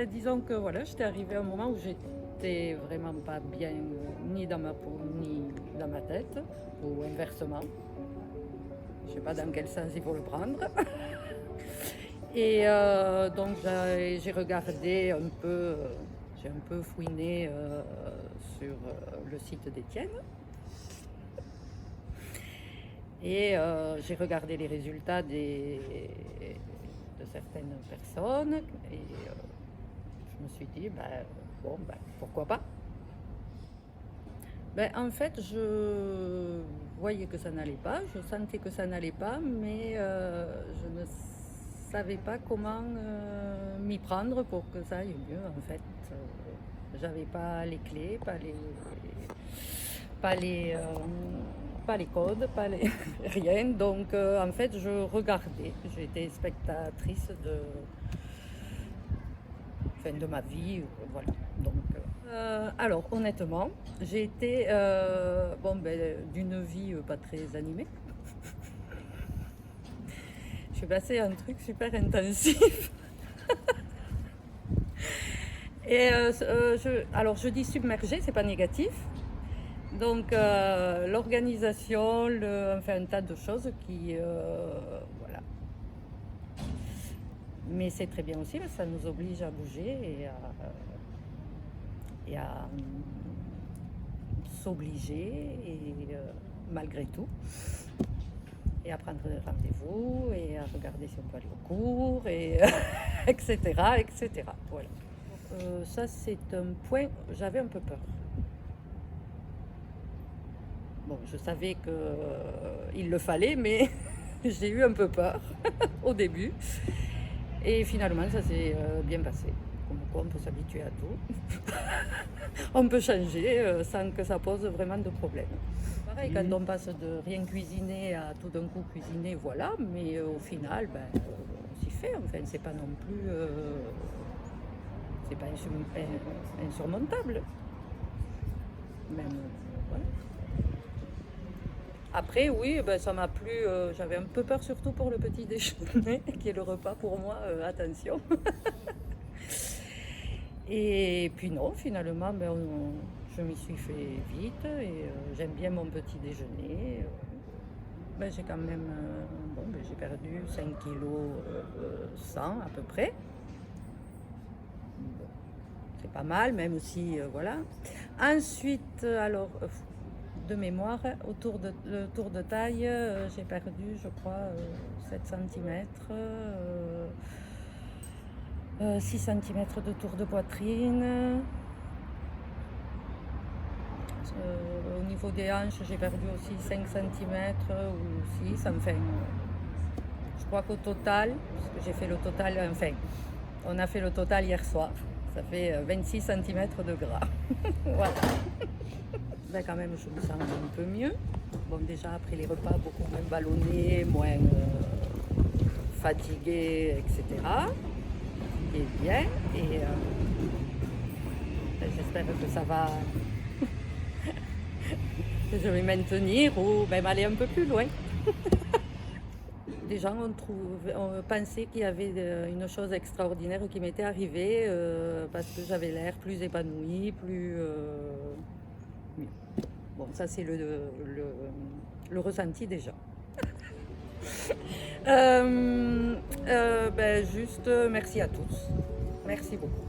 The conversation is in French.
disons que voilà, j'étais arrivée à un moment où j'étais vraiment pas bien, ni dans ma peau, ni dans ma tête, ou inversement. Je sais pas dans quel sens il faut le prendre. Et donc j'ai regardé un peu, j'ai un peu fouiné sur le site d'Étienne. Et j'ai regardé les résultats de certaines personnes et je me suis dit, pourquoi pas. En fait, je voyais que ça n'allait pas, je sentais que ça n'allait pas, mais je ne savais pas comment m'y prendre pour que ça aille mieux. En fait, j'avais pas les clés, pas les, euh, pas les codes, rien. Donc, en fait, je regardais. J'étais spectatrice de ma vie, voilà. Donc, alors, honnêtement, j'ai été d'une vie pas très animée. Je suis passée à un truc super intensif. Et alors, je dis submergée, c'est pas négatif. Donc, l'organisation, enfin, un tas de choses qui, voilà. Mais c'est très bien aussi parce que ça nous oblige à bouger et à s'obliger, et malgré tout, et à prendre des rendez-vous, et à regarder si on peut aller au cours, et etc., etc. Voilà. Ça, c'est un point, j'avais un peu peur. Bon, je savais qu'il le fallait, mais j'ai eu un peu peur au début. Et finalement, ça s'est bien passé. Comme quoi, on peut s'habituer à tout. On peut changer sans que ça pose vraiment de problème. Pareil, quand on passe de rien cuisiner à tout d'un coup cuisiner, voilà. Mais au final, on s'y fait. Enfin, c'est pas non plus... c'est pas insurmontable. Même, voilà. Après, oui, ça m'a plu. J'avais un peu peur, surtout pour le petit déjeuner, qui est le repas pour moi. Attention. Et puis non, finalement, je m'y suis fait vite et j'aime bien mon petit déjeuner. J'ai quand même, j'ai perdu 5 kilos 100 à peu près. Bon, c'est pas mal, même si, voilà. Ensuite, alors, de mémoire, le tour de taille, j'ai perdu, je crois, 7 cm, 6 cm de tour de poitrine. Au niveau des hanches, j'ai perdu aussi 5 cm ou 6, enfin, je crois qu'au total, parce que j'ai fait le total, enfin, on a fait le total hier soir, ça fait 26 cm de gras. Voilà. Quand même, je me sens un peu mieux. Bon, déjà, après les repas, beaucoup moins ballonnés, moins fatigué, etc. Et bien, et j'espère que ça va... que je vais maintenir ou même aller un peu plus loin. Des gens ont pensé qu'il y avait une chose extraordinaire qui m'était arrivée parce que j'avais l'air plus épanouie, plus... mieux. Bon, ça c'est le ressenti des gens. Juste merci à tous. Merci beaucoup.